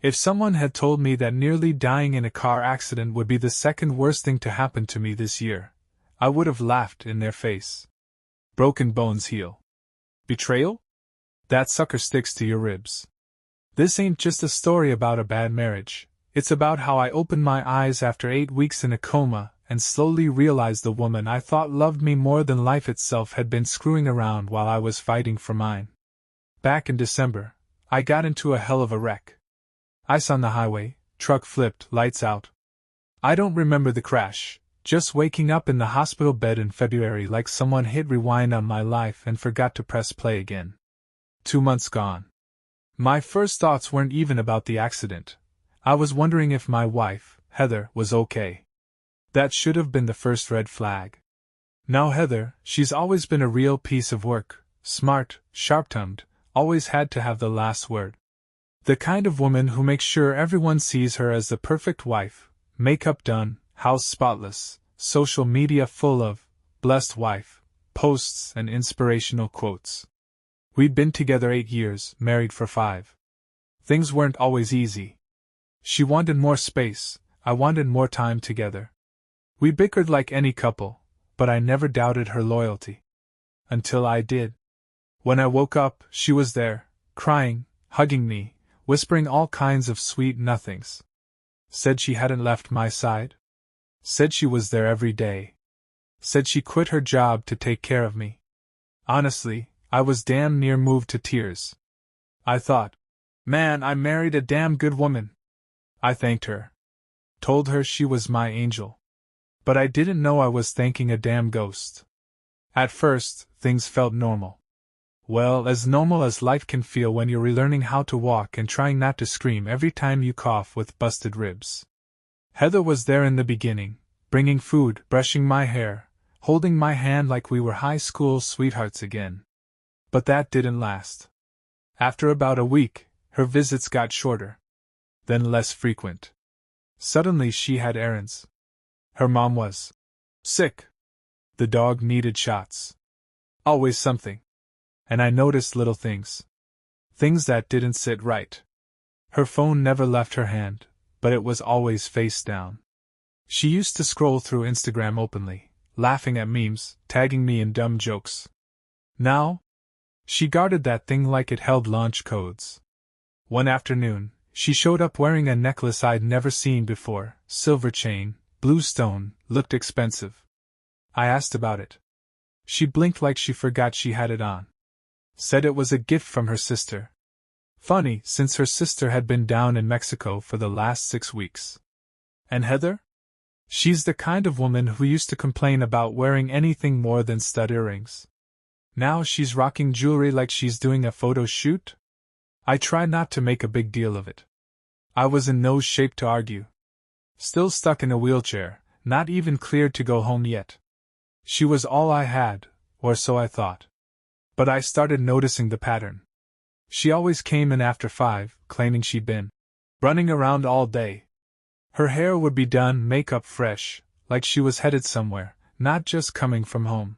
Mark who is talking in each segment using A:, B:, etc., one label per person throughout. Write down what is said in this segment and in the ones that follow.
A: If someone had told me that nearly dying in a car accident would be the second worst thing to happen to me this year, I would have laughed in their face. Broken bones heal. Betrayal? That sucker sticks to your ribs. This ain't just a story about a bad marriage, it's about how I opened my eyes after 8 weeks in a coma and slowly realized the woman I thought loved me more than life itself had been screwing around while I was fighting for mine. Back in December, I got into a hell of a wreck. Ice on the highway, truck flipped, lights out. I don't remember the crash, just waking up in the hospital bed in February like someone hit rewind on my life and forgot to press play again. 2 months gone. My first thoughts weren't even about the accident. I was wondering if my wife, Heather, was okay. That should have been the first red flag. Now Heather, she's always been a real piece of work, smart, sharp-tongued, always had to have the last word. The kind of woman who makes sure everyone sees her as the perfect wife, makeup done, house spotless, social media full of blessed wife posts and inspirational quotes. We'd been together 8 years, married for 5. Things weren't always easy. She wanted more space, I wanted more time together. We bickered like any couple, but I never doubted her loyalty. Until I did. When I woke up, she was there, crying, hugging me, whispering all kinds of sweet nothings. Said she hadn't left my side. Said she was there every day. Said she quit her job to take care of me. Honestly, I was damn near moved to tears. I thought, man, I married a damn good woman. I thanked her. Told her she was my angel. But I didn't know I was thanking a damn ghost. At first, things felt normal. Well, as normal as life can feel when you're relearning how to walk and trying not to scream every time you cough with busted ribs. Heather was there in the beginning, bringing food, brushing my hair, holding my hand like we were high school sweethearts again. But that didn't last. After about a week, her visits got shorter. Then less frequent. Suddenly she had errands. Her mom was sick. The dog needed shots. Always something. And I noticed little things. Things that didn't sit right. Her phone never left her hand, but it was always face down. She used to scroll through Instagram openly, laughing at memes, tagging me in dumb jokes. Now, she guarded that thing like it held launch codes. One afternoon, she showed up wearing a necklace I'd never seen before, silver chain, blue stone, looked expensive. I asked about it. She blinked like she forgot she had it on. Said it was a gift from her sister. Funny, since her sister had been down in Mexico for the last 6 weeks. And Heather? She's the kind of woman who used to complain about wearing anything more than stud earrings. Now she's rocking jewelry like she's doing a photo shoot? I tried not to make a big deal of it. I was in no shape to argue. Still stuck in a wheelchair, not even cleared to go home yet. She was all I had, or so I thought. But I started noticing the pattern. She always came in after 5, claiming she'd been running around all day. Her hair would be done, makeup fresh, like she was headed somewhere, not just coming from home.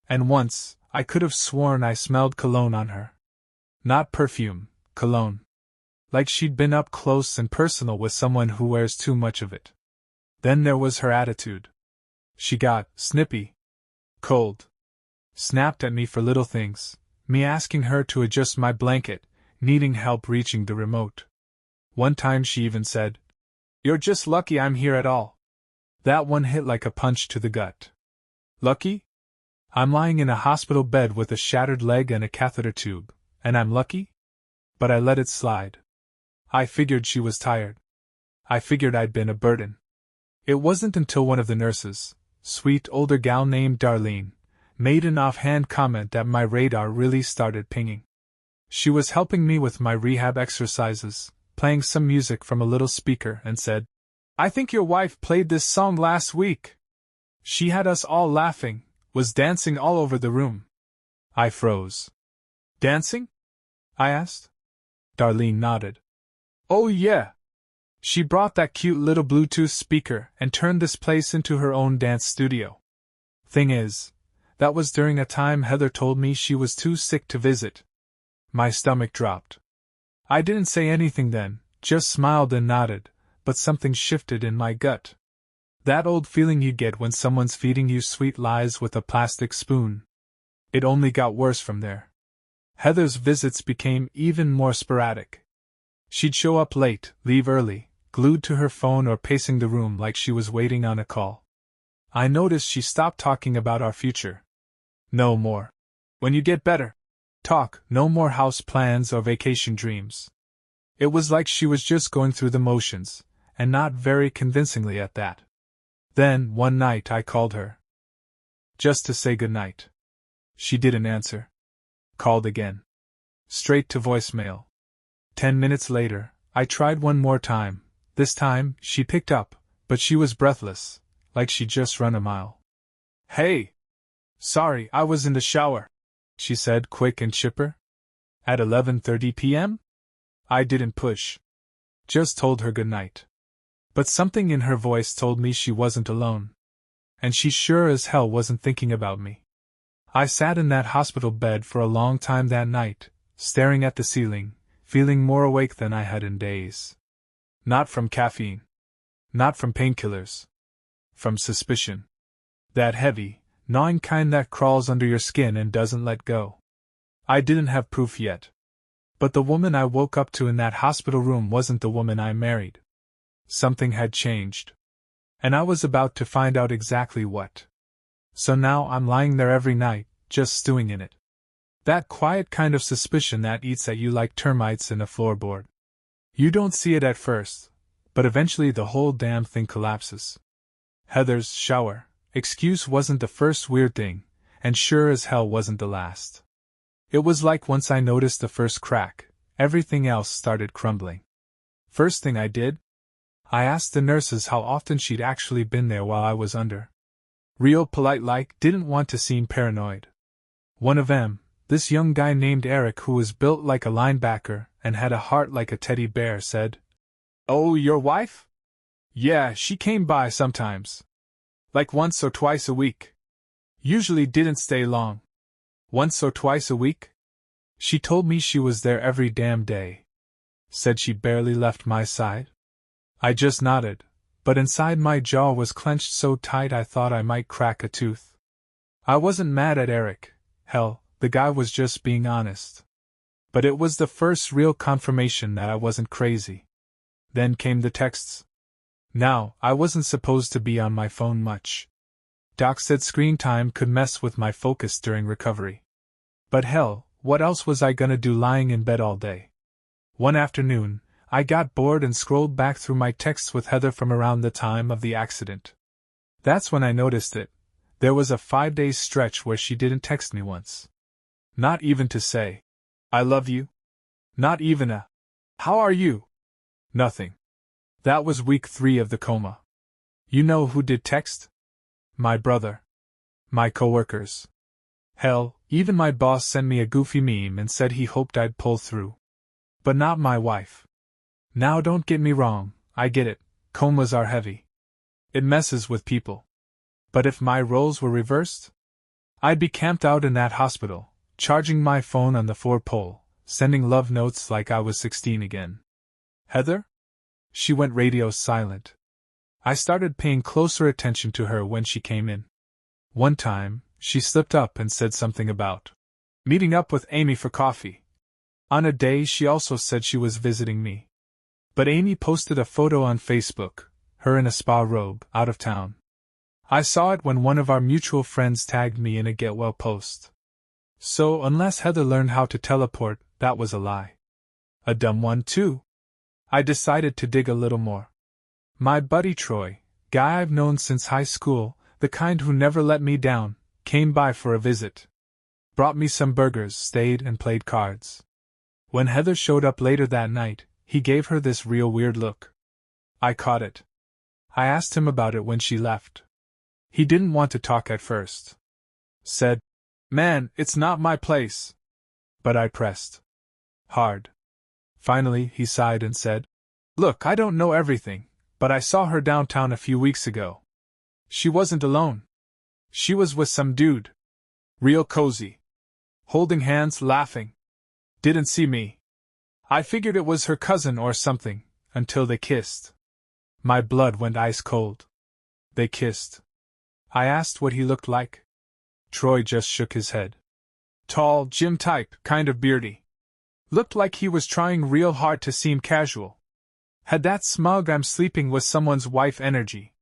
A: And once, I could have sworn I smelled cologne on her. Not perfume, cologne. Like she'd been up close and personal with someone who wears too much of it. Then there was her attitude. She got snippy. Cold. Snapped at me for little things, me asking her to adjust my blanket, needing help reaching the remote. One time she even said, "You're just lucky I'm here at all." That one hit like a punch to the gut. Lucky? I'm lying in a hospital bed with a shattered leg and a catheter tube, and I'm lucky? But I let it slide. I figured she was tired. I figured I'd been a burden. It wasn't until one of the nurses, sweet older gal named Darlene, made an offhand comment that my radar really started pinging. She was helping me with my rehab exercises, playing some music from a little speaker, and said, "I think your wife played this song last week." She had us all laughing, was dancing all over the room. I froze. "Dancing?" I asked. Darlene nodded. "Oh yeah. She brought that cute little Bluetooth speaker and turned this place into her own dance studio. Thing is, that was during a time Heather told me she was too sick to visit. My stomach dropped. I didn't say anything then, just smiled and nodded, but something shifted in my gut. That old feeling you get when someone's feeding you sweet lies with a plastic spoon. It only got worse from there. Heather's visits became even more sporadic. She'd show up late, leave early, glued to her phone or pacing the room like she was waiting on a call. I noticed she stopped talking about our future. No more. When you get better. Talk, no more house plans or vacation dreams. It was like she was just going through the motions, and not very convincingly at that. Then, one night I called her. Just to say goodnight. She didn't answer. Called again. Straight to voicemail. 10 minutes later, I tried one more time. This time, she picked up, but she was breathless, like she'd just run a mile. Hey! Sorry, I was in the shower, she said, quick and chipper. At 11:30 p.m.? I didn't push. Just told her goodnight. But something in her voice told me she wasn't alone. And she sure as hell wasn't thinking about me. I sat in that hospital bed for a long time that night, staring at the ceiling, feeling more awake than I had in days. Not from caffeine. Not from painkillers. From suspicion. That heavy, gnawing kind that crawls under your skin and doesn't let go. I didn't have proof yet. But the woman I woke up to in that hospital room wasn't the woman I married. Something had changed. And I was about to find out exactly what. So now I'm lying there every night, just stewing in it. That quiet kind of suspicion that eats at you like termites in a floorboard. You don't see it at first, but eventually the whole damn thing collapses. Heather's shower excuse wasn't the first weird thing, and sure as hell wasn't the last. It was like once I noticed the first crack, everything else started crumbling. First thing I did? I asked the nurses how often she'd actually been there while I was under. Real polite like, didn't want to seem paranoid. One of them, this young guy named Eric who was built like a linebacker and had a heart like a teddy bear, said, "Oh, your wife? Yeah, she came by sometimes. Like once or twice a week. Usually didn't stay long. Once or twice a week? She told me she was there every damn day. Said she barely left my side." I just nodded, but inside my jaw was clenched so tight I thought I might crack a tooth. I wasn't mad at Eric. Hell, the guy was just being honest. But it was the first real confirmation that I wasn't crazy. Then came the texts. Now, I wasn't supposed to be on my phone much. Doc said screen time could mess with my focus during recovery. But hell, what else was I gonna do lying in bed all day? One afternoon, I got bored and scrolled back through my texts with Heather from around the time of the accident. That's when I noticed it. There was a 5-day stretch where she didn't text me once. Not even to say, "I love you." Not even a, "How are you?" Nothing. That was week 3 of the coma. You know who did text? My brother. My coworkers. Hell, even my boss sent me a goofy meme and said he hoped I'd pull through. But not my wife. Now don't get me wrong, I get it, comas are heavy. It messes with people. But if my roles were reversed? I'd be camped out in that hospital, charging my phone on the 4-pole, sending love notes like I was 16 again. Heather? She went radio silent. I started paying closer attention to her when she came in. One time, she slipped up and said something about meeting up with Amy for coffee. On a day she also said she was visiting me. But Amy posted a photo on Facebook, her in a spa robe, out of town. I saw it when one of our mutual friends tagged me in a get well post. So unless Heather learned how to teleport, that was a lie. A dumb one too. I decided to dig a little more. My buddy Troy, guy I've known since high school, the kind who never let me down, came by for a visit. Brought me some burgers, stayed and played cards. When Heather showed up later that night, he gave her this real weird look. I caught it. I asked him about it when she left. He didn't want to talk at first. Said, "Man, it's not my place." But I pressed. Hard. Finally, he sighed and said, "Look, I don't know everything, but I saw her downtown a few weeks ago. She wasn't alone. She was with some dude. Real cozy. Holding hands, laughing. Didn't see me. I figured it was her cousin or something, until they kissed. My blood went ice cold. They kissed. I asked what he looked like. Troy just shook his head. Tall, gym type, kind of beardy. Looked like he was trying real hard to seem casual. Had that smug "I'm sleeping with someone's wife" energy.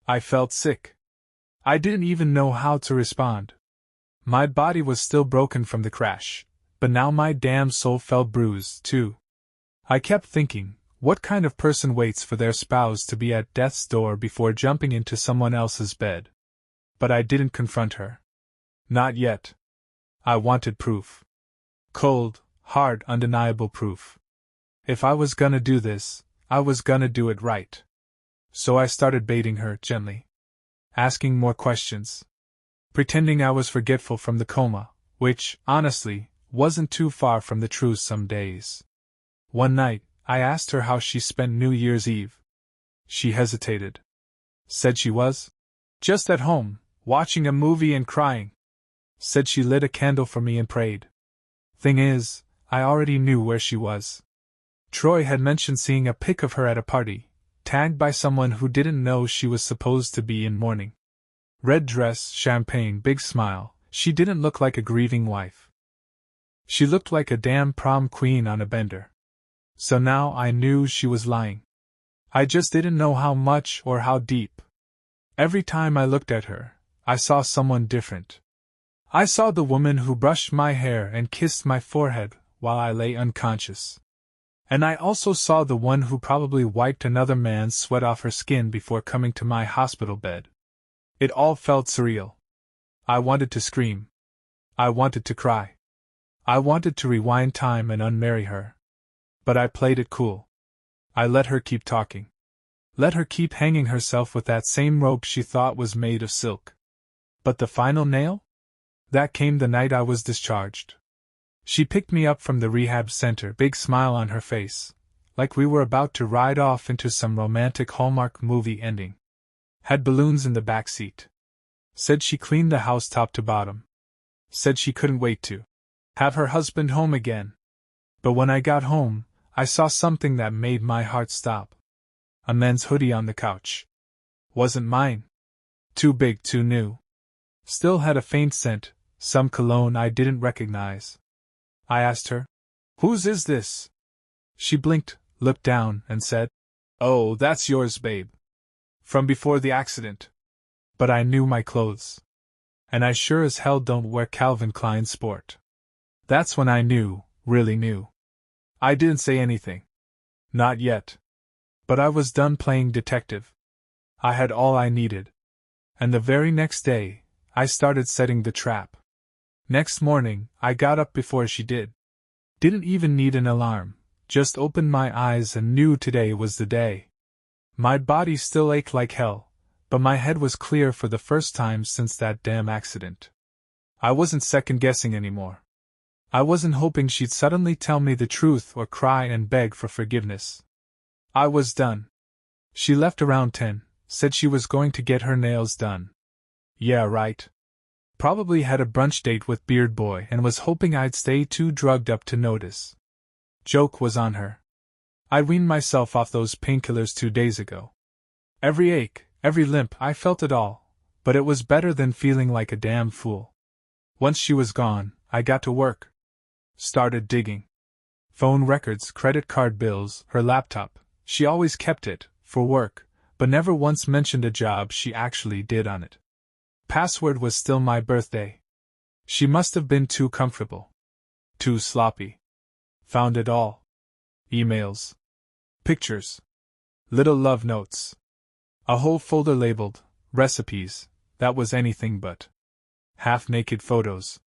A: I felt sick. I didn't even know how to respond. My body was still broken from the crash, but now my damn soul felt bruised, too. I kept thinking, what kind of person waits for their spouse to be at death's door before jumping into someone else's bed? But I didn't confront her. Not yet. I wanted proof. Cold, hard, undeniable proof. If I was gonna do this, I was gonna do it right. So I started baiting her gently. Asking more questions. Pretending I was forgetful from the coma, which, honestly, wasn't too far from the truth some days. One night, I asked her how she spent New Year's Eve. She hesitated. Said she was just at home, watching a movie and crying. Said she lit a candle for me and prayed. Thing is, I already knew where she was. Troy had mentioned seeing a pic of her at a party, tagged by someone who didn't know she was supposed to be in mourning. Red dress, champagne, big smile, she didn't look like a grieving wife. She looked like a damn prom queen on a bender. So now I knew she was lying. I just didn't know how much or how deep. Every time I looked at her, I saw someone different. I saw the woman who brushed my hair and kissed my forehead while I lay unconscious. And I also saw the one who probably wiped another man's sweat off her skin before coming to my hospital bed. It all felt surreal. I wanted to scream. I wanted to cry. I wanted to rewind time and unmarry her. But I played it cool. I let her keep talking. Let her keep hanging herself with that same rope she thought was made of silk. But the final nail? That came the night I was discharged. She picked me up from the rehab center, big smile on her face, like we were about to ride off into some romantic Hallmark movie ending. Had balloons in the back seat. Said she cleaned the house top to bottom. Said she couldn't wait to have her husband home again. But when I got home, I saw something that made my heart stop. A men's hoodie on the couch. Wasn't mine. Too big, too new. Still had a faint scent, some cologne I didn't recognize. I asked her, "Whose is this?" She blinked, looked down, and said, "Oh, that's yours, babe. From before the accident." But I knew my clothes. And I sure as hell don't wear Calvin Klein sport. That's when I knew, really knew. I didn't say anything. Not yet. But I was done playing detective. I had all I needed. And the very next day, I started setting the trap. Next morning, I got up before she did. Didn't even need an alarm, just opened my eyes and knew today was the day. My body still ached like hell, but my head was clear for the first time since that damn accident. I wasn't second-guessing anymore. I wasn't hoping she'd suddenly tell me the truth or cry and beg for forgiveness. I was done. She left around 10, said she was going to get her nails done. Yeah, right. Probably had a brunch date with Beard Boy and was hoping I'd stay too drugged up to notice. Joke was on her. I'd weaned myself off those painkillers 2 days ago. Every ache, every limp, I felt it all, but it was better than feeling like a damn fool. Once she was gone, I got to work. Started digging. Phone records, credit card bills, her laptop. She always kept it, for work, but never once mentioned a job she actually did on it. Password was still my birthday. She must have been too comfortable. Too sloppy. Found it all. Emails. Pictures. Little love notes. A whole folder labeled, recipes, that was anything but. Half-naked photos.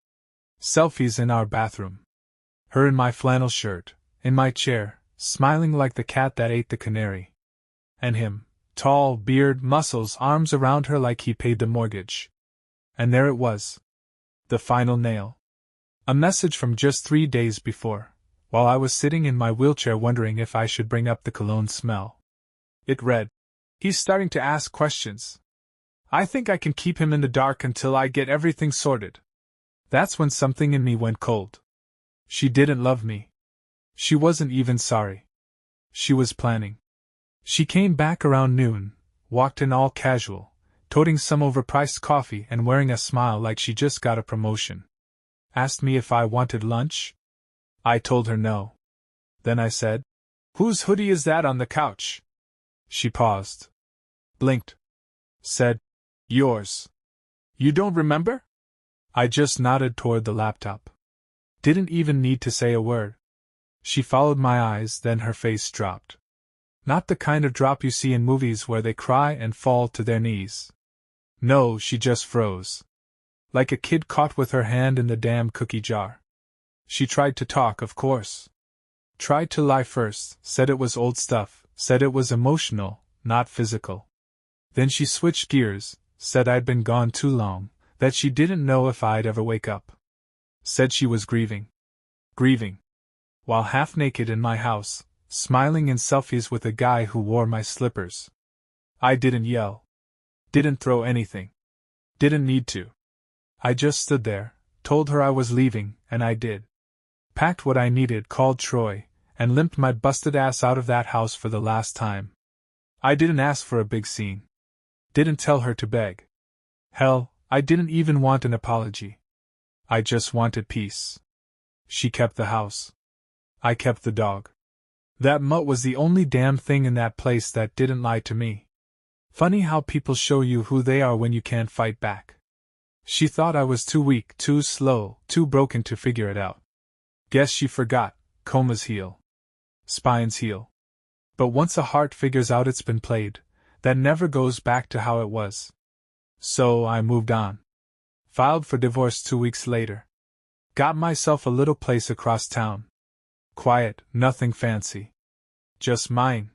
A: Selfies in our bathroom. Her in my flannel shirt, in my chair, smiling like the cat that ate the canary. And him, tall, beard, muscles, arms around her like he paid the mortgage. And there it was. The final nail. A message from just 3 days before, while I was sitting in my wheelchair wondering if I should bring up the cologne smell. It read, "He's starting to ask questions. I think I can keep him in the dark until I get everything sorted." That's when something in me went cold. She didn't love me. She wasn't even sorry. She was planning. She came back around noon, walked in all casual, toting some overpriced coffee and wearing a smile like she just got a promotion. Asked me if I wanted lunch. I told her no. Then I said, "Whose hoodie is that on the couch?" She paused. Blinked. Said, "Yours. You don't remember?" I just nodded toward the laptop. Didn't even need to say a word. She followed my eyes, then her face dropped. Not the kind of drop you see in movies where they cry and fall to their knees. No, she just froze. Like a kid caught with her hand in the damn cookie jar. She tried to talk, of course. Tried to lie first, said it was old stuff, said it was emotional, not physical. Then she switched gears, said I'd been gone too long, that she didn't know if I'd ever wake up. Said she was grieving. Grieving. While half naked in my house, smiling in selfies with a guy who wore my slippers. I didn't yell. Didn't throw anything. Didn't need to. I just stood there, told her I was leaving, and I did. Packed what I needed, called Troy, and limped my busted ass out of that house for the last time. I didn't ask for a big scene. Didn't tell her to beg. Hell, I didn't even want an apology. I just wanted peace. She kept the house. I kept the dog. That mutt was the only damn thing in that place that didn't lie to me. Funny how people show you who they are when you can't fight back. She thought I was too weak, too slow, too broken to figure it out. Guess she forgot, comas heal. Spines heal. But once a heart figures out it's been played, that never goes back to how it was. So I moved on. Filed for divorce 2 weeks later. Got myself a little place across town. Quiet, nothing fancy. Just mine.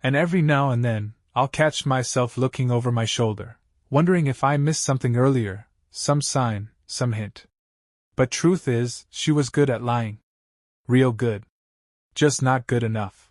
A: And every now and then, I'll catch myself looking over my shoulder, wondering if I missed something earlier, some sign, some hint. But truth is, she was good at lying. Real good. Just not good enough.